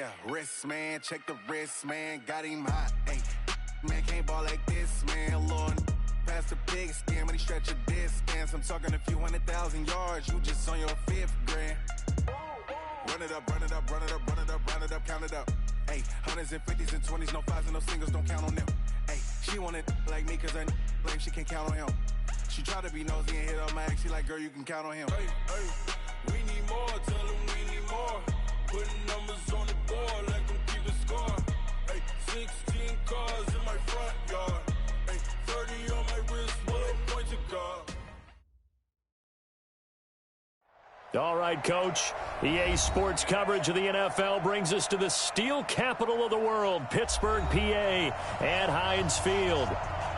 Yeah, wrist, man, check the wrist, man, got him hot. Hey, man, can't ball like this, man. Lord, past the pig skin, but he stretch a distance. I'm talking a few 100,000 yards, you just on your 5th grand. Run it up, run it up, run it up, run it up, run it up, count it up. Hey, hundreds and 50s and 20s, no 5s and no singles, don't count on them. Hey, she want it like me, cause I blame she can't count on him. She try to be nosy and hit up my ex, she like, girl, you can count on him. Hey, hey, we need more, tell them we need more. Putting numbers on the board, like them keep a score. Hey, 16 cars in my front yard. Hey, 30 on my wrist, what point to guard. All right, Coach. EA Sports coverage of the NFL brings us to the steel capital of the world, Pittsburgh, PA, at Heinz Field.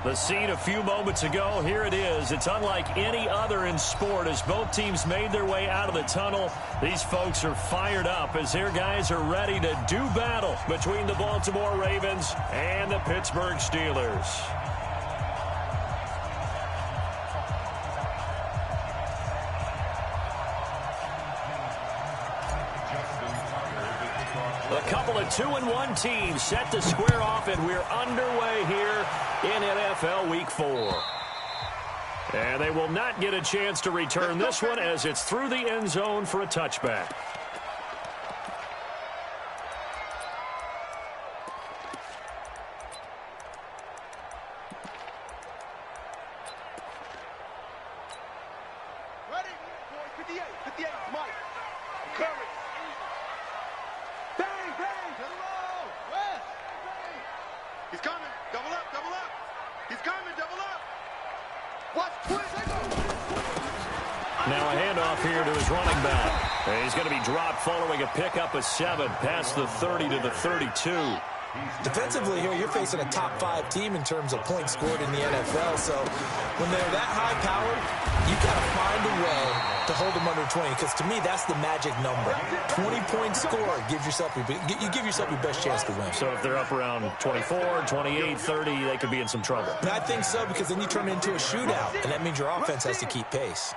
The scene a few moments ago, here it is. It's unlike any other in sport as both teams made their way out of the tunnel. These folks are fired up as their guys are ready to do battle between the Baltimore Ravens and the Pittsburgh Steelers. A couple of 2-1 teams set to square off, and we're underway here in NFL Week 4. And they will not get a chance to return this one as it's through the end zone for a touchback. Ready? 58, 58, Mike. Curry. Bang, bang, to the low. West. Bang. He's coming. Double up, double up. He's coming, double up. Watch, twist, they go. Now a handoff here to his running back. And he's going to be dropped following a pickup of 7 past the 30 to the 32. Defensively here, you're facing a top 5 team in terms of points scored in the NFL. So when they're that high powered, you got to find a way to hold them under 20. Because to me, that's the magic number. 20-point score gives yourself you give yourself your best chance to win. So if they're up around 24, 28, 30, they could be in some trouble. I think so, because then you turn it into a shootout, and that means your offense has to keep pace.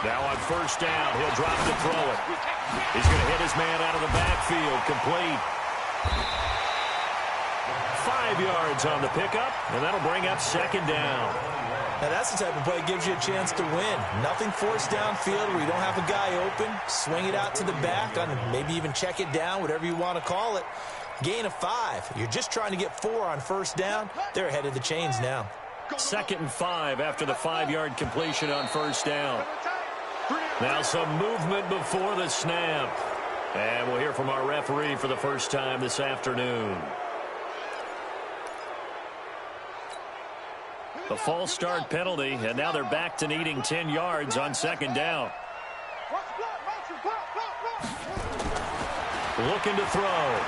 Now on first down, he'll drop to throw it. He's going to hit his man out of the backfield, complete. 5 yards on the pickup, and that'll bring up second down. Now that's the type of play that gives you a chance to win. Nothing forced downfield where you don't have a guy open. Swing it out to the back, maybe even check it down, whatever you want to call it. Gain of 5. You're just trying to get 4 on first down. They're ahead of the chains now. 2nd and 5 after the 5-yard completion on first down. Now some movement before the snap. And we'll hear from our referee for the first time this afternoon. The false start penalty, and now they're back to needing 10 yards on second down. Looking to throw.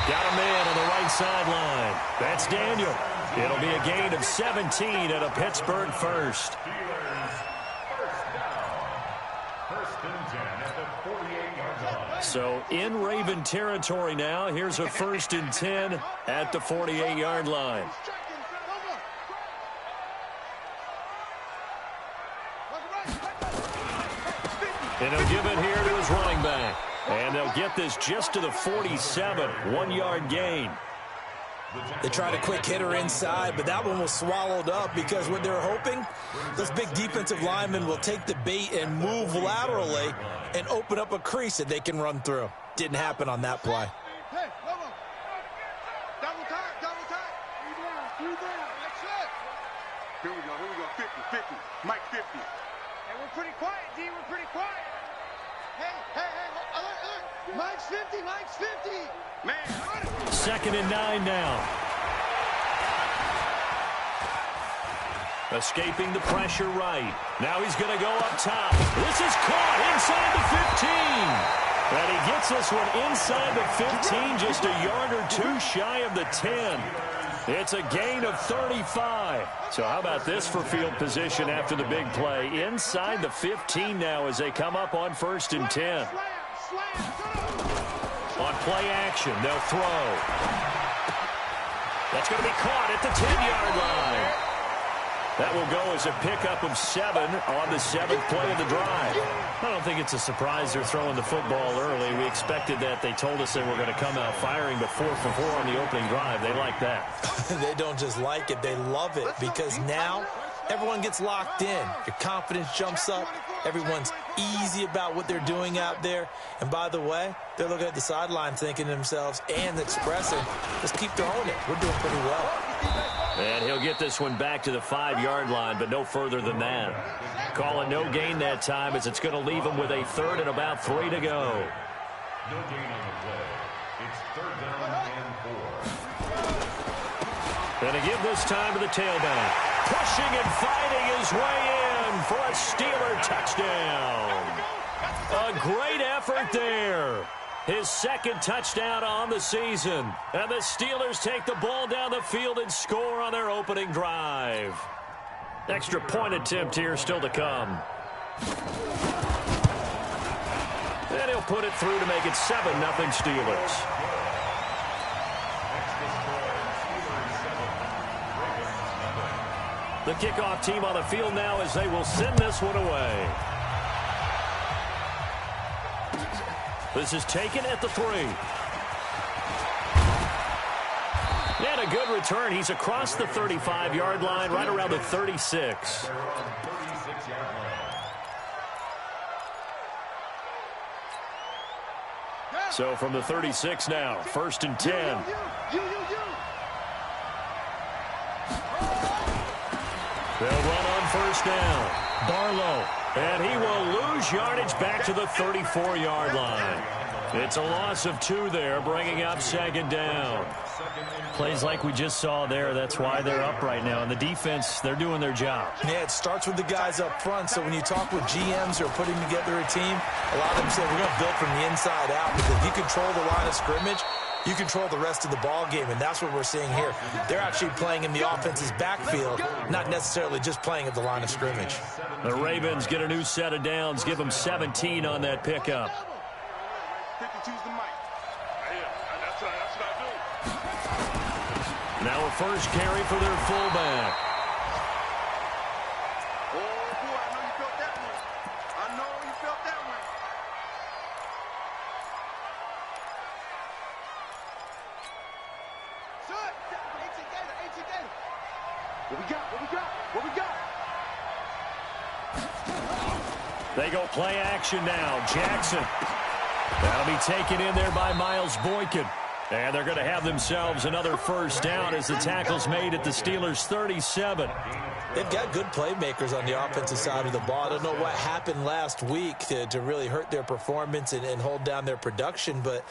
Got a man on the right sideline. That's Daniel. It'll be a gain of 17 and a Pittsburgh first. So in Raven territory now. Here's a 1st and 10 at the 48-yard line. And he'll give it here to his running back. And they'll get this just to the 47, 1-yard gain. They tried a quick hitter inside, but that one was swallowed up because what they're hoping, those big defensive linemen will take the bait and move laterally and open up a crease that they can run through. Didn't happen on that play. Hey, double time, double time. 3 down, that's it. Here we go, 50, 50. Mike 50. Hey, we're pretty quiet, D, we're pretty quiet. Hey, look. Mike's 50, Mike's 50. Man, 2nd and 9 now. Escaping the pressure right. Now he's going to go up top. This is caught inside the 15. And he gets this one inside the 15, just a yard or 2 shy of the 10. It's a gain of 35. So how about this for field position after the big play? Inside the 15 now as they come up on 1st and 10. On play action, they'll throw. That's going to be caught at the 10-yard line. That will go as a pickup of 7 on the 7th play of the drive. I don't think it's a surprise they're throwing the football early. We expected that. They told us they were going to come out firing, but 4 for 4 on the opening drive. They like that. They don't just like it. They love it because now everyone gets locked in. Your confidence jumps up. Everyone's easy about what they're doing out there. And by the way, they're looking at the sideline thinking to themselves and expressing, let's keep throwing it. We're doing pretty well. And he'll get this one back to the 5-yard line, but no further than that. Calling no gain that time as it's going to leave him with a 3rd and about 3 to go. No gain on the play. It's 3rd down and 4. And to give this time to the tailback. Pushing and fighting his way in for a Steeler touchdown. A great effort there. His 2nd touchdown on the season. And the Steelers take the ball down the field and score on their opening drive. Extra point attempt here still to come. And he'll put it through to make it 7-0 Steelers. The kickoff team on the field now as they will send this one away. This is taken at the 3. And a good return. He's across the 35-yard line, right around the 36. So from the 36 now, 1st and 10. They'll run on 1st down. Barlow. And he will lose yardage back to the 34-yard line. It's a loss of 2 there, bringing up 2nd down. Plays like we just saw there. That's why they're up right now. And the defense, they're doing their job. Yeah, it starts with the guys up front. So when you talk with GMs who are putting together a team, a lot of them say we're going to build from the inside out. Because if you control the line of scrimmage, you control the rest of the ball game, and that's what we're seeing here. They're actually playing in the offense's backfield, not necessarily just playing at the line of scrimmage. The Ravens get a new set of downs, give them 17 on that pickup. 52's the mic. That's what I do. Now a first carry for their fullback. Oh, boy, I know you felt that one. I know you felt that one. What we got? What we got? What we got? They go play action now. Jackson. That'll be taken in there by Miles Boykin. And they're going to have themselves another first down as the tackle's made at the Steelers' 37. They've got good playmakers on the offensive side of the ball. I don't know what happened last week to really hurt their performance and hold down their production, but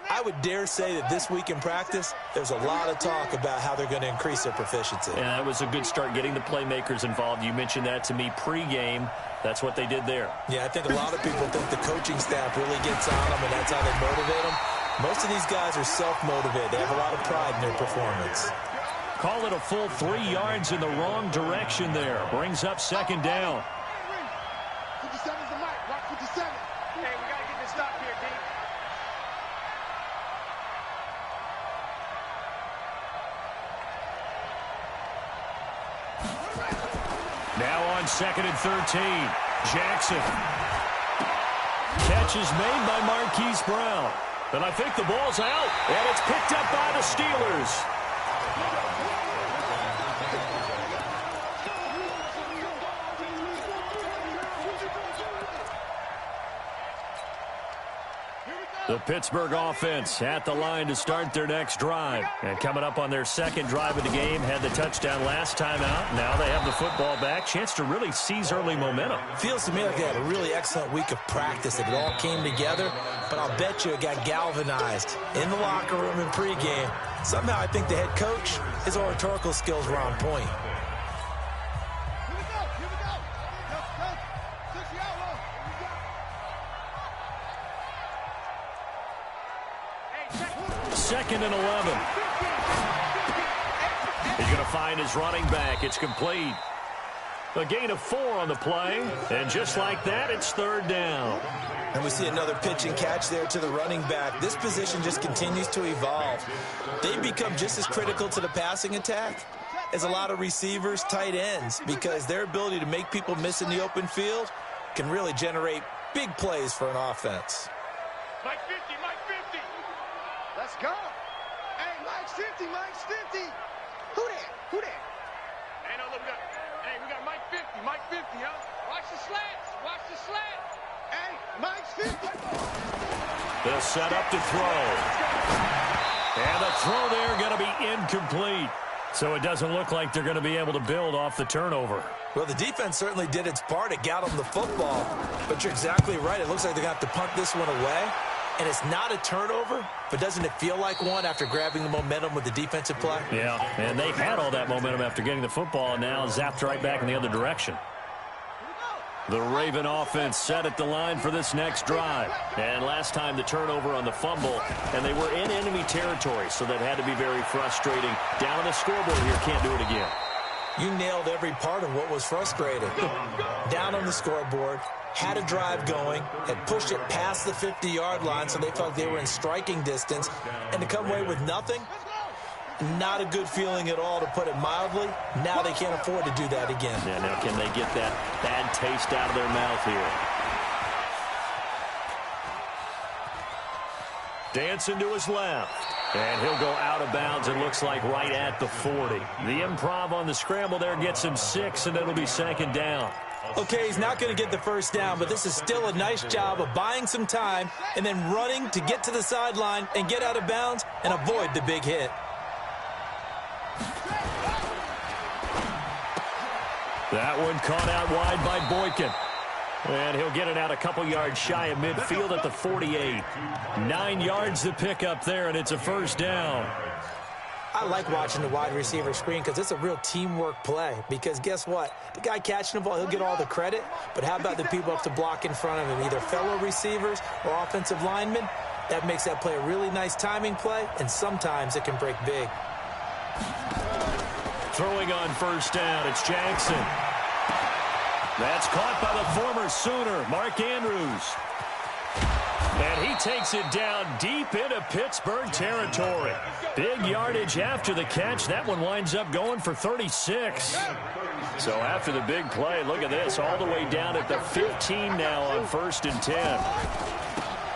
I would dare say that this week in practice, there's a lot of talk about how they're going to increase their proficiency. Yeah, that was a good start getting the playmakers involved. You mentioned that to me pregame. That's what they did there. Yeah, I think a lot of people think the coaching staff really gets on them, and that's how they motivate them. Most of these guys are self-motivated. They have a lot of pride in their performance. Call it a full 3 yards in the wrong direction there. Brings up 2nd down. 57's the mic. Rock 57. Hey, we got to get this stop here, D. Now on 2nd and 13. Jackson. Catch is made by Marquise Brown. And I think the ball's out. And it's picked up by the Steelers. The Pittsburgh offense at the line to start their next drive. And coming up on their 2nd drive of the game, had the touchdown last time out. Now they have the football back. Chance to really seize early momentum. Feels to me like they had a really excellent week of practice. It all came together, but I'll bet you it got galvanized in the locker room in pregame. Somehow I think the head coach, his oratorical skills were on point. Second and 11. He's going to find his running back. It's complete. A gain of 4 on the play. And just like that, it's 3rd down. And we see another pitch and catch there to the running back. This position just continues to evolve. They become just as critical to the passing attack as a lot of receivers, tight ends, because their ability to make people miss in the open field can really generate big plays for an offense. Mike 50, Mike 50. Let's go. Hey, Mike's 50, Mike's 50. Who that? Who that? Hey, no, look, we got Mike 50, Mike 50, huh? Watch the slants, watch the slant. Hey, Mike's 50. They'll set up to throw. And the throw there going to be incomplete. So it doesn't look like they're going to be able to build off the turnover. Well, the defense certainly did its part. It got them the football. But you're exactly right. It looks like they're going to have to punt this one away. And it's not a turnover, but doesn't it feel like one after grabbing the momentum with the defensive play? Yeah, and they had all that momentum after getting the football, and now zapped right back in the other direction. The Raven offense set at the line for this next drive. And last time the turnover on the fumble, and they were in enemy territory, so that had to be very frustrating. Down on the scoreboard here, can't do it again. You nailed every part of what was frustrating. Down on the scoreboard, had a drive going, had pushed it past the 50-yard line, so they felt they were in striking distance, and to come away with nothing, not a good feeling at all, to put it mildly. Now they can't afford to do that again. Yeah, now can they get that bad taste out of their mouth here? Dancing to his left. And he'll go out of bounds, it looks like, right at the 40. The improv on the scramble there gets him 6, and it'll be second down. Okay, he's not going to get the first down, but this is still a nice job of buying some time and then running to get to the sideline and get out of bounds and avoid the big hit. That one caught out wide by Boykin. And he'll get it out a couple yards shy of midfield at the 48. 9 yards to pick up there, and it's a first down. I like watching the wide receiver screen because it's a real teamwork play. Because guess what? The guy catching the ball, he'll get all the credit. But how about the people up to block in front of him, either fellow receivers or offensive linemen? That makes that play a really nice timing play, and sometimes it can break big. Throwing on first down, it's Jackson. That's caught by the former Sooner, Mark Andrews. And he takes it down deep into Pittsburgh territory. Big yardage after the catch. That one winds up going for 36. So after the big play, look at this, all the way down at the 15 now on 1st and 10.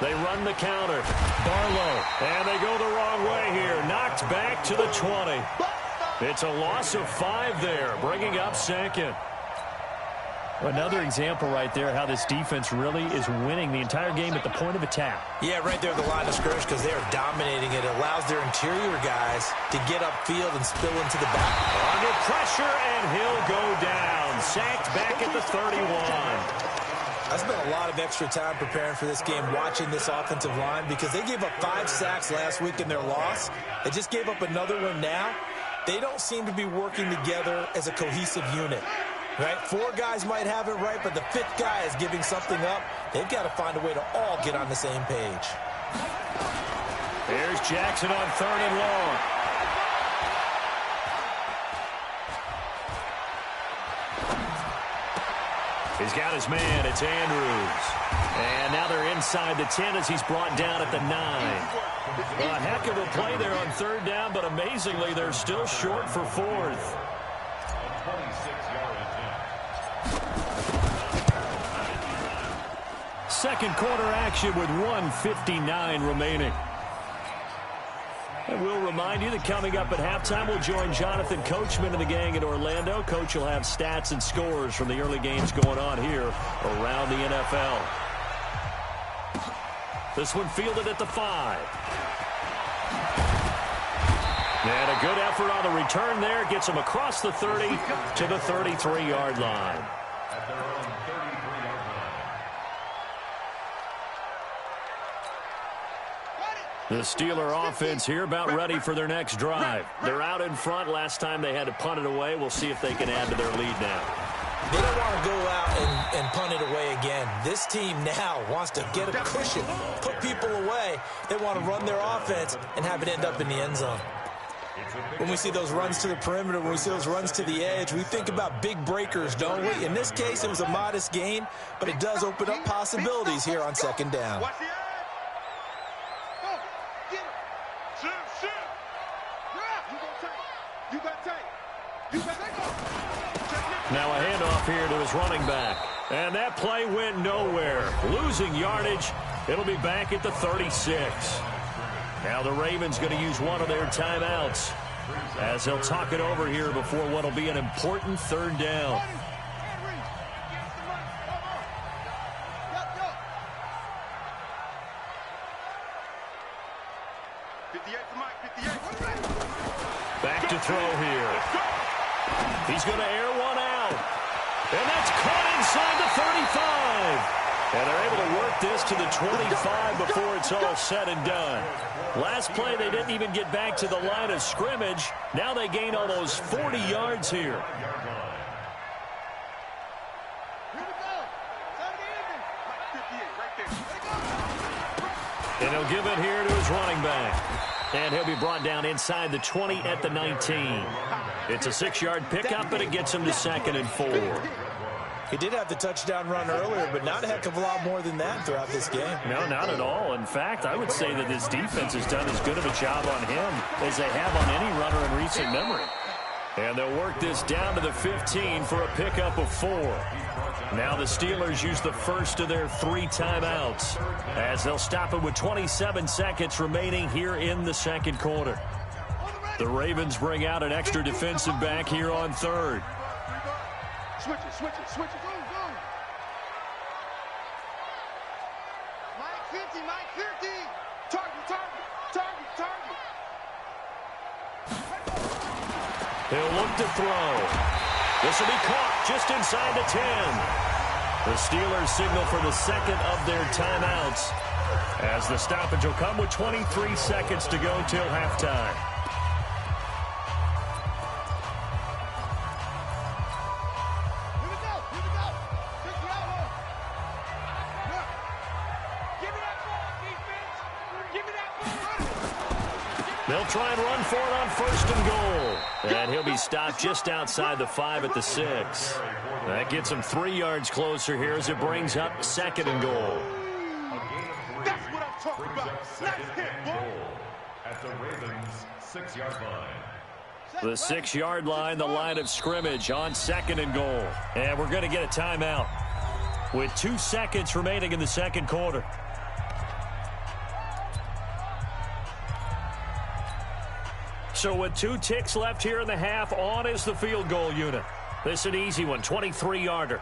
They run the counter. Barlow, and they go the wrong way here. Knocked back to the 20. It's a loss of 5 there, bringing up second. Another example right there how this defense really is winning the entire game at the point of attack. Yeah, right there at the line of scrimmage because they are dominating it. It allows their interior guys to get upfield and spill into the back. Under pressure, and he'll go down. Sacked back at the 31. I spent a lot of extra time preparing for this game watching this offensive line because they gave up 5 sacks last week in their loss. They just gave up another one now. They don't seem to be working together as a cohesive unit. Right? 4 guys might have it right, but the 5th guy is giving something up. They've got to find a way to all get on the same page. There's Jackson on 3rd and long. He's got his man. It's Andrews. And now they're inside the 10 as he's brought down at the 9. Well, a heck of a play there on 3rd down, but amazingly, they're still short for 4th. Second quarter action with 1:59 remaining. And we'll remind you that coming up at halftime, we'll join Jonathan Coachman and the gang in Orlando. Coach will have stats and scores from the early games going on here around the NFL. This one fielded at the 5. And a good effort on the return there. Gets him across the 30 to the 33-yard line. The Steeler offense here about ready for their next drive. They're out in front. Last time they had to punt it away. We'll see if they can add to their lead now. They don't want to go out and punt it away again. This team now wants to get a cushion, put people away. They want to run their offense and have it end up in the end zone. When we see those runs to the perimeter, when we see those runs to the edge, we think about big breakers, don't we? In this case, it was a modest gain, but it does open up possibilities here on second down. Watch the edge. Go. Get it. Shoot. You got tight. You got tight. You got tight. Now a handoff here to his running back. And that play went nowhere. Losing yardage. It'll be back at the 36. Now the Ravens going to use one of their timeouts as they'll talk it over here before what will be an important third down. Back to throw here. He's going to air one out. And that's caught inside the 35. And they're able to work this to the 25 before it's all said and done. Last play, they didn't even get back to the line of scrimmage. Now they gain almost 40 yards here. And he'll give it here to his running back. And he'll be brought down inside the 20 at the 19. It's a 6-yard pickup, but it gets him to 2nd and 4. He did have the touchdown run earlier, but not a heck of a lot more than that throughout this game. No, not at all. In fact, I would say that this defense has done as good of a job on him as they have on any runner in recent memory. And they'll work this down to the 15 for a pickup of 4. Now the Steelers use the first of their 3 timeouts as they'll stop it with 27 seconds remaining here in the second quarter. The Ravens bring out an extra defensive back here on 3rd. Switch it. Go. Mike 50. Target. He'll look to throw. This will be caught just inside the 10. The Steelers signal for the second of their timeouts as the stoppage will come with 23 seconds to go till halftime. They'll try and run for it on 1st and goal. And he'll be stopped just outside the 5 at the 6. That gets him 3 yards closer here as it brings up 2nd and goal. That's what I'm talking about. Nice hit, boy. At the Ravens' 6-yard line. The 6-yard line, the line of scrimmage on 2nd and goal. And we're going to get a timeout with 2 seconds remaining in the second quarter. So with 2 ticks left here in the half, on is the field goal unit. This is an easy one, 23-yarder.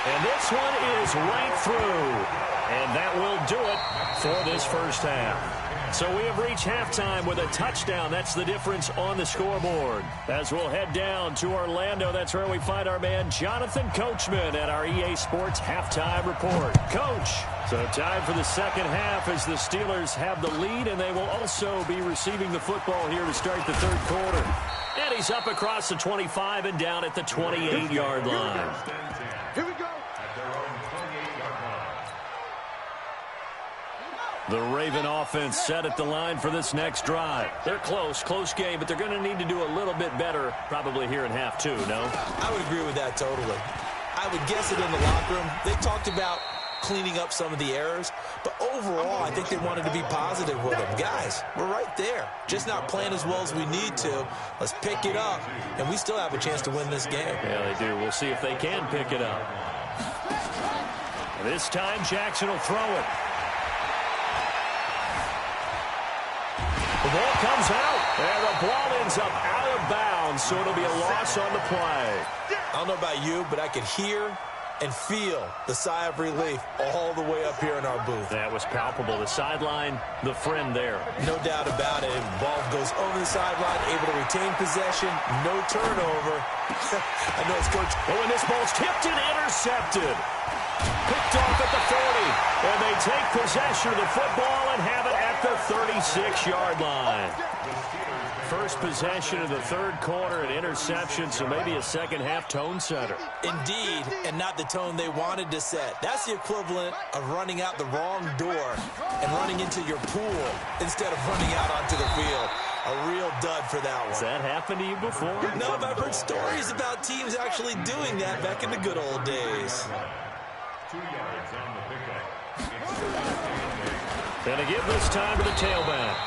And this one is right through. And that will do it for this first half. So we have reached halftime with a touchdown. That's the difference on the scoreboard. As we'll head down to Orlando, that's where we find our man Jonathan Coachman at our EA Sports Halftime Report. Coach, so time for the second half as the Steelers have the lead, and they will also be receiving the football here to start the third quarter. And he's up across the 25 and down at the 28-yard line. Here we go. The Raven offense set at the line for this next drive. They're close game, but they're going to need to do a little bit better probably here in half 2, no? I would agree with that totally. I would guess it in the locker room. They talked about cleaning up some of the errors, but overall, I think they wanted to be positive with them. Guys, we're right there. Just not playing as well as we need to. Let's pick it up, and we still have a chance to win this game. Yeah, they do. We'll see if they can pick it up. This time, Jackson will throw it. The ball comes out, and the ball ends up out of bounds, so it'll be a loss on the play. I don't know about you, but I could hear and feel the sigh of relief all the way up here in our booth. That was palpable. The sideline, the friend there. No doubt about it. Ball goes over the sideline, able to retain possession, no turnover. I know it's Coach. Oh, and this ball's tipped and intercepted. Picked off at the 40, and they take possession of the football and have it at the 36-yard line. First possession of the third quarter, an interception, so maybe a second-half tone setter. Indeed, and not the tone they wanted to set. That's the equivalent of running out the wrong door and running into your pool instead of running out onto the field. A real dud for that one. Has that happened to you before? No, but I've heard stories about teams actually doing that back in the good old days. 2 yards on the pickup. Going to give this time to the tailback.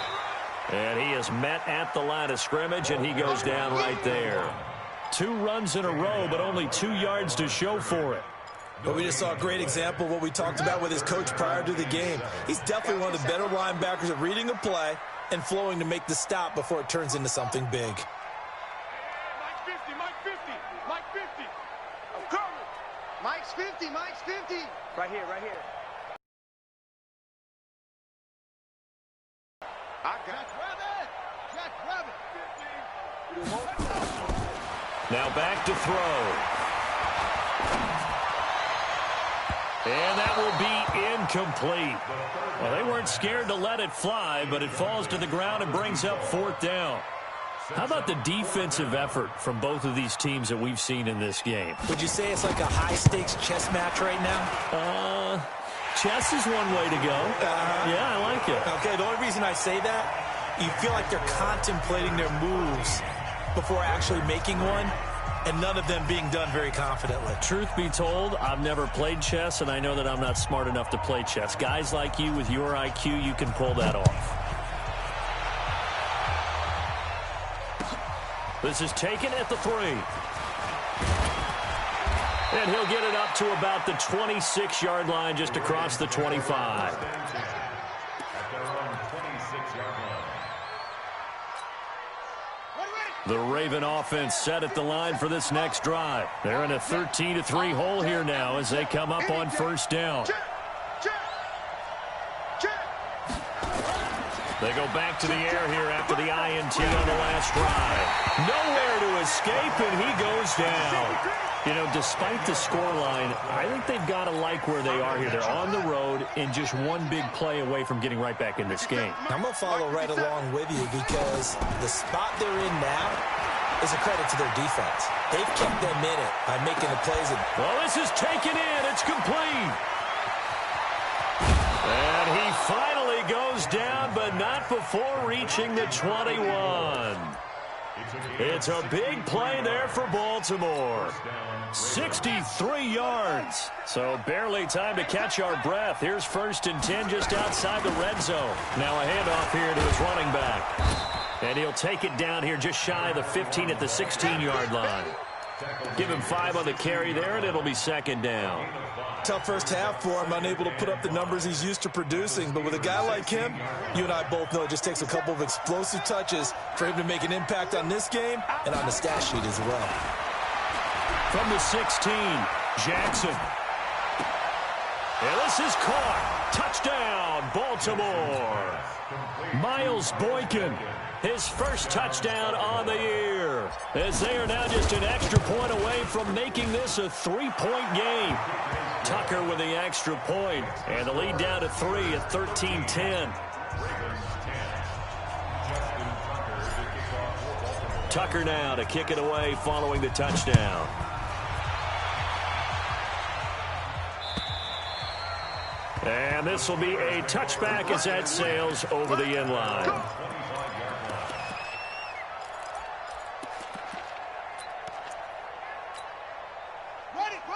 And he is met at the line of scrimmage, and he goes down right there. 2 runs in a row, but only 2 yards to show for it. But we just saw a great example of what we talked about with his coach prior to the game. He's definitely one of the better linebackers at reading a play and flowing to make the stop before it turns into something big. Mike 50, Mike 50, Mike 50. I'm coming. Mike's 50, Mike's 50. Right here, right here. I got Jack Rabbit. Now back to throw. And that will be incomplete. Well, they weren't scared to let it fly, but it falls to the ground and brings up 4th down. How about the defensive effort from both of these teams that we've seen in this game? Would you say it's like a high-stakes chess match right now? Chess is one way to go. Yeah, I like it. Okay, the only reason I say that, you feel like they're contemplating their moves before actually making one, and none of them being done very confidently. Truth be told, I've never played chess, and I know that I'm not smart enough to play chess. Guys like you with your IQ, you can pull that off. This is taken at the 3. And he'll get it up to about the 26-yard line, just across the 25. At their own 26-yard line. The Raven offense set at the line for this next drive. They're in a 13-3 hole here now as they come up on 1st down. They go back to the air here after the INT on the last drive. Nowhere to escape, and he goes down. You know, despite the scoreline, I think they've got to like where they are here. They're on the road and just one big play away from getting right back in this game. I'm going to follow right along with you because the spot they're in now is a credit to their defense. They've kept them in it by making the plays. Well, this is taken in. It's complete. And he finally goes down, but not before reaching the 21. It's a big play there for Baltimore. 63 yards. So barely time to catch our breath. Here's 1st and 10 just outside the red zone. Now a handoff here to his running back. And he'll take it down here just shy of the 15 at the 16-yard line. Give him 5 on the carry there, and it'll be 2nd down. Tough first half for him, unable to put up the numbers he's used to producing. But with a guy like him, you and I both know it just takes a couple of explosive touches for him to make an impact on this game and on the stat sheet as well. From the 16, Jackson. And this is caught. Touchdown, Baltimore. Miles Boykin, his first touchdown on the year, as they are now just an extra point away from making this a 3-point game. Tucker with the extra point, and the lead down to 3 at 13-10. Tucker now to kick it away following the touchdown. And this will be a touchback as that sails over the end line.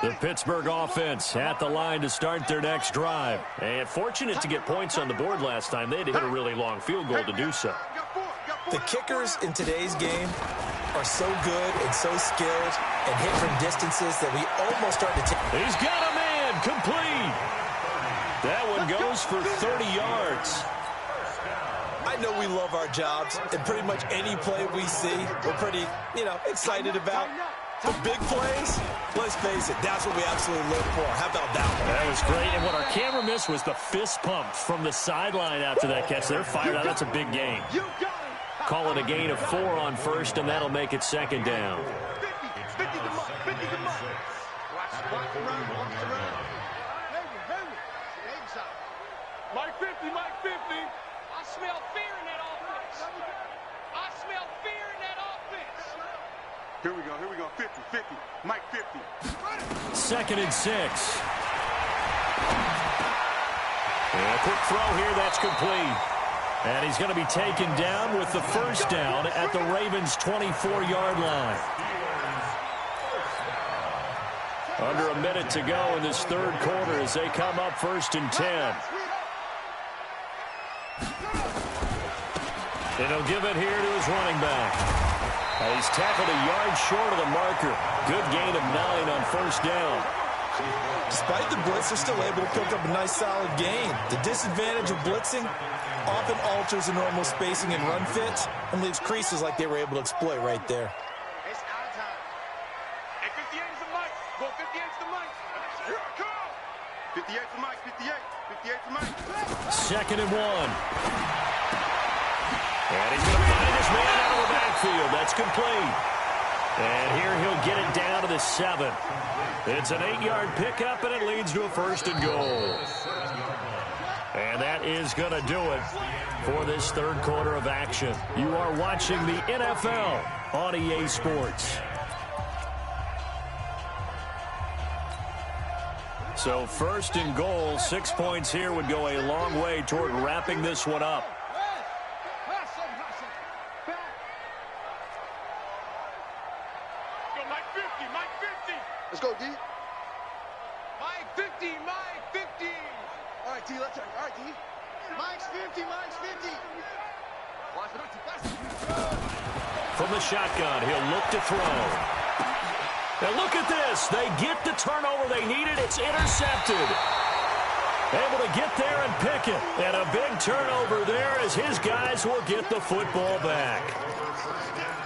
The Pittsburgh offense at the line to start their next drive. And fortunate to get points on the board last time. They had to hit a really long field goal to do so. The kickers in today's game are so good and so skilled and hit from distances that we almost start to take. He's got a man, complete. That one goes for 30 yards. I know we love our jobs, and pretty much any play we see, we're pretty, excited about. The big plays, let's face it, that's what we absolutely live for. How about that one? That was great, and what our camera missed was the fist pump from the sideline after that catch. They're fired out. That's a big gain. Call it a gain of 4 on 1st, and that'll make it 2nd down. Mike 50, Mike 50. I smell fear in that offense. I smell fear in that offense. Here we go. 50. Mike 50. 2nd and 6. And a quick throw here, that's complete. And he's going to be taken down with the first down at the Ravens' 24-yard line. Under a minute to go in this third quarter as they come up 1st and 10. And he'll give it here to his running back. And he's tackled a yard short of the marker. Good gain of 9 on 1st down. Despite the blitz, they're still able to pick up a nice, solid gain. The disadvantage of blitzing often alters the normal spacing and run fits and leaves creases like they were able to exploit right there. It's our time. Hey, 58's the mic. Go 58's the mic. Here I come. 58 for Mike. 58 for Mike. 2nd and 1. And he's going to find his man out of the backfield. That's complete. And here he'll get it down to the 7. It's an 8-yard pickup, and it leads to a 1st and goal. And that is going to do it for this third quarter of action. You are watching the NFL on EA Sports. So 1st and goal, 6 points here would go a long way toward wrapping this one up. Let's go, D. Mike 50, Mike 50. All right, D, let's turn. All right, D. Mike's 50, Mike's 50. Watch it. From the shotgun, he'll look to throw. And look at this. They get the turnover they needed. It's intercepted. Able to get there and pick it. And a big turnover there as his guys will get the football back.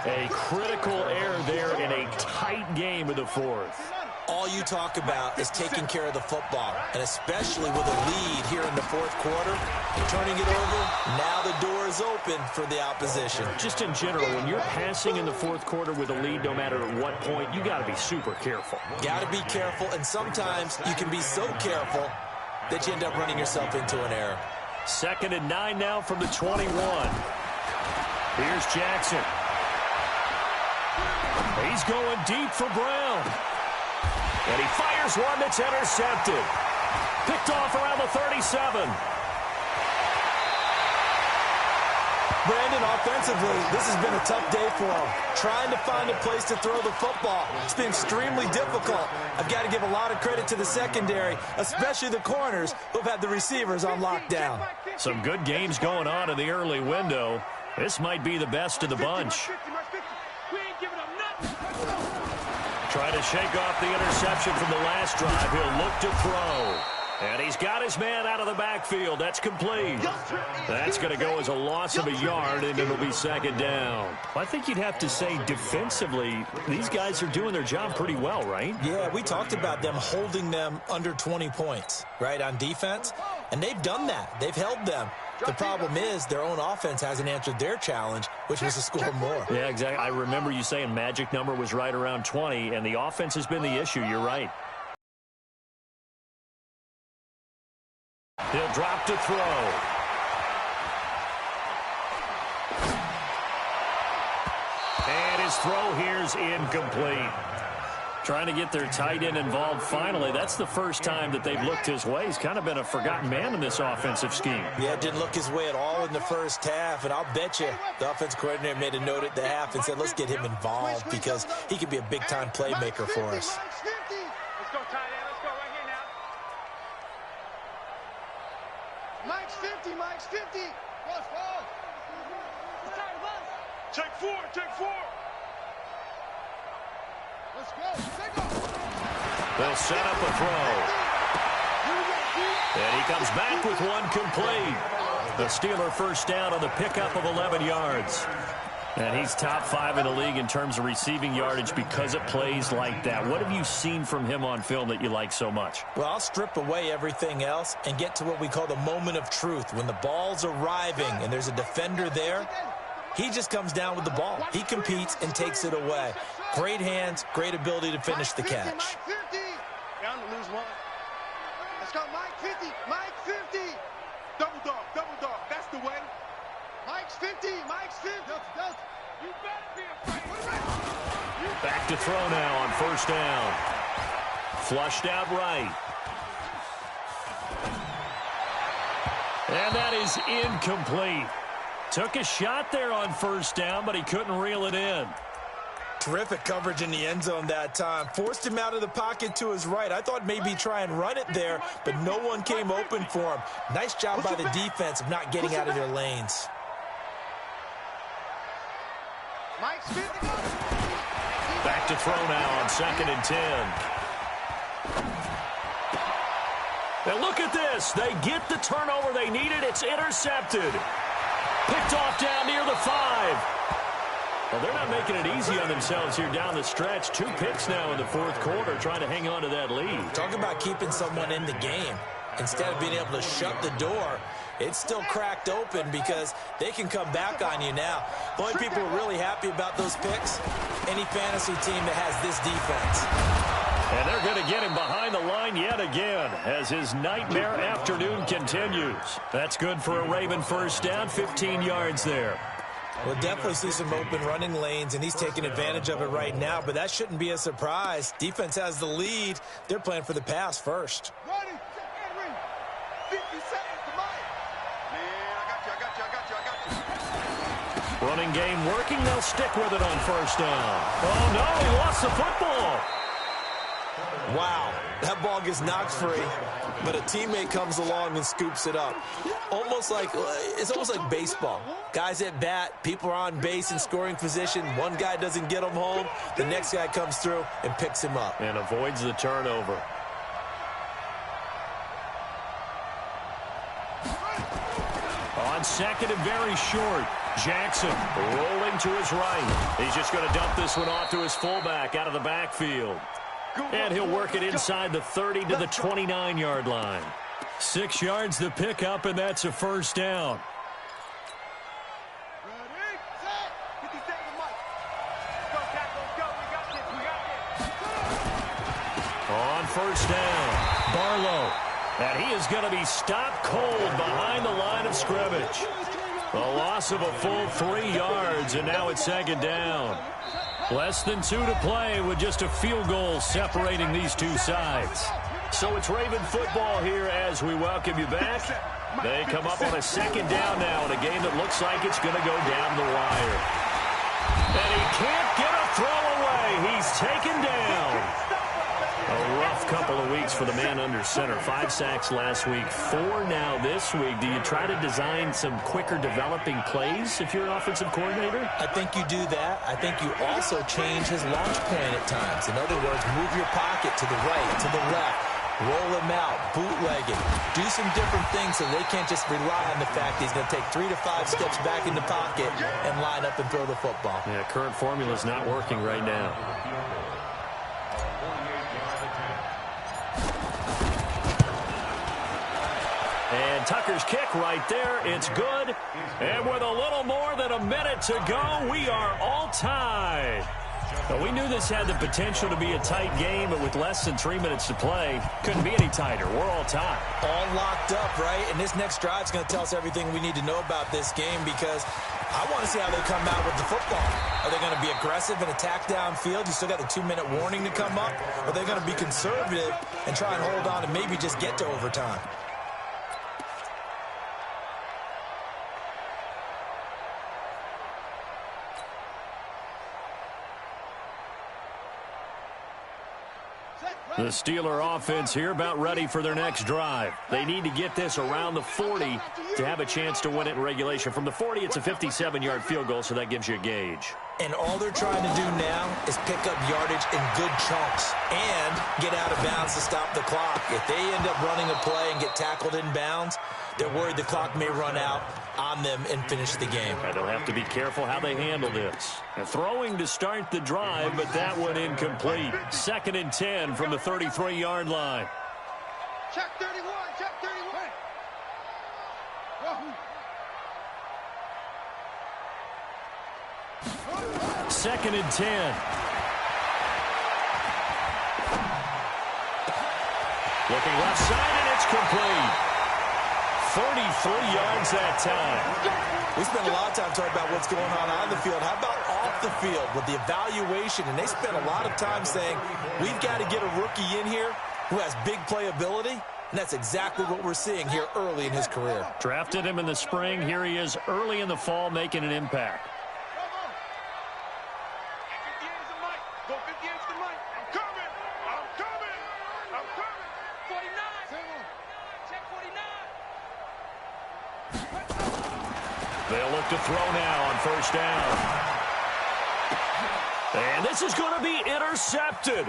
A critical error there in a tight game of the fourth. All you talk about is taking care of the football, and especially with a lead here in the fourth quarter, turning it over, now the door is open for the opposition. Just in general, when you're passing in the fourth quarter with a lead, no matter at what point, you got to be super careful. Got to be careful, and sometimes you can be so careful that you end up running yourself into an error. 2nd and 9 now from the 21. Here's Jackson. He's going deep for Brown. And he fires one that's intercepted. Picked off around the 37. Brandon, offensively, this has been a tough day for him. Trying to find a place to throw the football. It's been extremely difficult. I've got to give a lot of credit to the secondary, especially the corners who've had the receivers on lockdown. Some good games going on in the early window. This might be the best of the bunch. Try to shake off the interception from the last drive. He'll look to throw. And he's got his man out of the backfield. That's complete. That's going to go as a loss of a yard, and it'll be 2nd down. I think you'd have to say defensively, these guys are doing their job pretty well, right? Yeah, we talked about them holding them under 20 points, right, on defense. And they've done that. They've held them. The problem is their own offense hasn't answered their challenge, which was to score more. Yeah, exactly. I remember you saying magic number was right around 20, and the offense has been the issue. You're right. He'll drop to throw. And his throw here's incomplete. Trying to get their tight end involved finally. That's the first time that they've looked his way. He's kind of been a forgotten man in this offensive scheme. Yeah, didn't look his way at all in the first half, and I'll bet you the offense coordinator made a note at the half and said, let's get him involved because he could be a big-time playmaker for us. Let's go, tight end. Let's go right here now. Mike's 50, Mike's 50. Let's go. Take 4, take 4. Let's go. They'll set up a throw. And he comes back with one complete. The Steeler first down on the pickup of 11 yards. And he's top 5 in the league in terms of receiving yardage because it plays like that. What have you seen from him on film that you like so much? Well, I'll strip away everything else and get to what we call the moment of truth. When the ball's arriving and there's a defender there, he just comes down with the ball. He competes and takes it away. Great hands, great ability to finish the catch. Mike 50. Down to lose one. Let's go, Mike 50. Mike 50. Double dog, double dog. That's the way. 50. Mike's 50. You better be afraid. Back to throw now on first down. Flushed out right. And that is incomplete. Took a shot there on first down, but he couldn't reel it in. Terrific coverage in the end zone that time. Forced him out of the pocket to his right. I thought maybe try and run it there, but no one came open for him. Nice job by the defense of not getting out of their lanes. Mike's 50. Back to throw now on 2nd and 10. Now look at this. They get the turnover they needed. It's intercepted. Picked off down near the 5. Well, they're not making it easy on themselves here down the stretch. 2 picks now in the 4th quarter, trying to hang on to that lead. Talk about keeping someone in the game. Instead of being able to shut the door, it's still cracked open because they can come back on you now. The only people who are really happy about those picks, any fantasy team that has this defense. And they're going to get him behind the line yet again as his nightmare afternoon continues. That's good for a Raven first down, 15 yards there. We'll definitely see some open running lanes, and he's taking advantage of it right now, but that shouldn't be a surprise. Defense has the lead. They're playing for the pass first. Ready, Henry. 50 seconds to Mike. Man, I got you. Running game working. They'll stick with it on first down. Oh, no, he lost the football. Wow, that ball gets knocked free, but a teammate comes along and scoops it up. It's almost like baseball. Guys at bat, people are on base in scoring position. One guy doesn't get him home. The next guy comes through and picks him up. And avoids the turnover. On 2nd and very short. Jackson rolling to his right. He's just going to dump this one off to his fullback out of the backfield. And he'll work it inside the 30 to the 29-yard line. 6 yards to pick up, and that's a first down. Ready, set. 50 seconds, Mike. Go, Cat, let's go. We got this. On first down, Barlow. And he is going to be stopped cold behind the line of scrimmage. A loss of a full 3 yards, and now it's 2nd down. Less than 2 to play with just a field goal separating these two sides. So it's Raven football here as we welcome you back. They come up on a 2nd down now in a game that looks like it's going to go down the wire. And he can't get a throw away. He's taken down. A rough couple of weeks for the man under center. 5 sacks last week, 4 now this week. Do you try to design some quicker developing plays if you're an offensive coordinator? I think you do that. I think you also change his launch point at times. In other words, move your pocket to the right, to the left. Roll him out, bootleg it. Do some different things so they can't just rely on the fact that he's going to take 3 to 5 steps back in the pocket and line up and throw the football. Yeah, current formula is not working right now. And Tucker's kick right there. It's good. And with a little more than a minute to go, we are all tied. Well, we knew this had the potential to be a tight game, but with less than 3 minutes to play, couldn't be any tighter. We're all tied. All locked up, right? And this next drive is going to tell us everything we need to know about this game because I want to see how they come out with the football. Are they going to be aggressive and attack downfield? You still got the 2-minute warning to come up? Or are they going to be conservative and try and hold on and maybe just get to overtime? The Steeler offense here about ready for their next drive. They need to get this around the 40 to have a chance to win it in regulation. From the 40, it's a 57-yard field goal, so that gives you a gauge. And all they're trying to do now is pick up yardage in good chunks and get out of bounds to stop the clock. If they end up running a play and get tackled in bounds, they're worried the clock may run out on them and finish the game. And they'll have to be careful how they handle this. And throwing to start the drive, but that one incomplete. 2nd and 10 from the 33-yard line. Check 31, check 31. Whoa. 2nd and 10. Looking left side, and it's complete. 33 yards that time. We spent a lot of time talking about what's going on the field. How about off the field with the evaluation? And they spent a lot of time saying, we've got to get a rookie in here who has big playability. And that's exactly what we're seeing here early in his career. Drafted him in the spring. Here he is early in the fall making an impact. They'll look to throw now on first down. And this is going to be intercepted.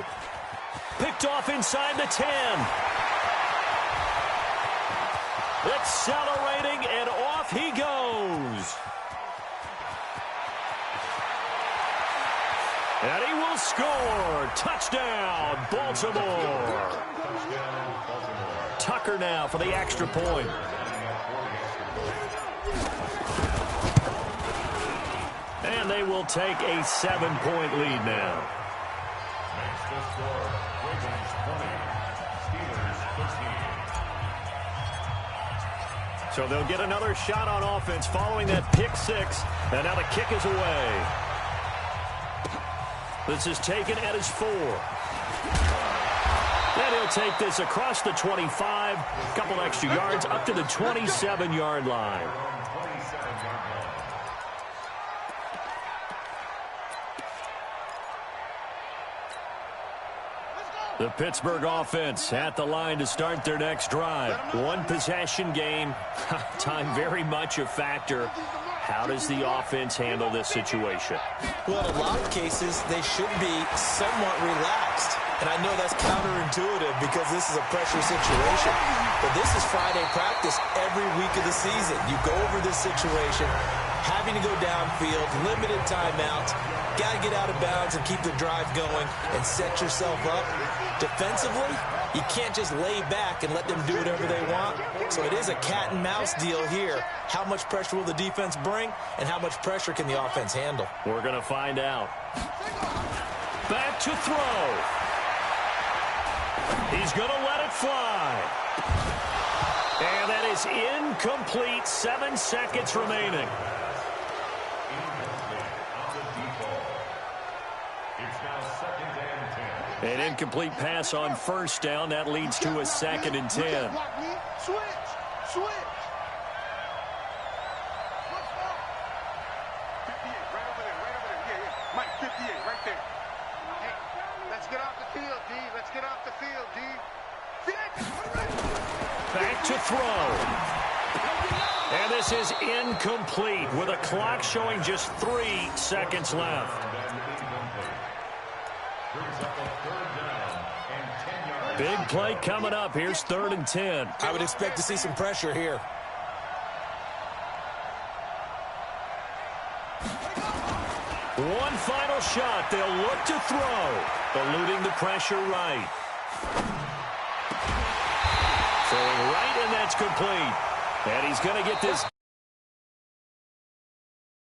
Picked off inside the 10. Accelerating, and off he goes. And he will score. Touchdown, Baltimore. Tucker now for the extra point. And they will take a 7-point lead now. Makes the score. Ravens 20, Steelers 13. So they'll get another shot on offense following that pick six. And now the kick is away. This is taken at his 4. And he'll take this across the 25. A couple extra yards up to the 27-yard line. The Pittsburgh offense at the line to start their next drive. One possession game. Time very much a factor. How does the offense handle this situation? Well, in a lot of cases, they should be somewhat relaxed. And I know that's counterintuitive because this is a pressure situation. But this is Friday practice every week of the season. You go over this situation, having to go downfield, limited timeouts, got to get out of bounds and keep the drive going and set yourself up. Defensively, you can't just lay back and let them do whatever they want. So it is a cat and mouse deal here. How much pressure will the defense bring, and how much pressure can the offense handle? We're going to find out. Back to throw. He's going to let it fly. And that is incomplete. 7 seconds remaining. An incomplete pass on first down. That leads to a 2nd and 10. Switch. Switch. 58, right over there. Yeah. Mike, 58, right there. Hey, let's get off the field, D. Let's get off the field, D. Back to throw. And this is incomplete with a clock showing just 3 seconds left. Big play coming up. Here's 3rd and 10. I would expect to see some pressure here. One final shot. They'll look to throw. Eluding the pressure right. Throwing right, and that's complete. And he's going to get this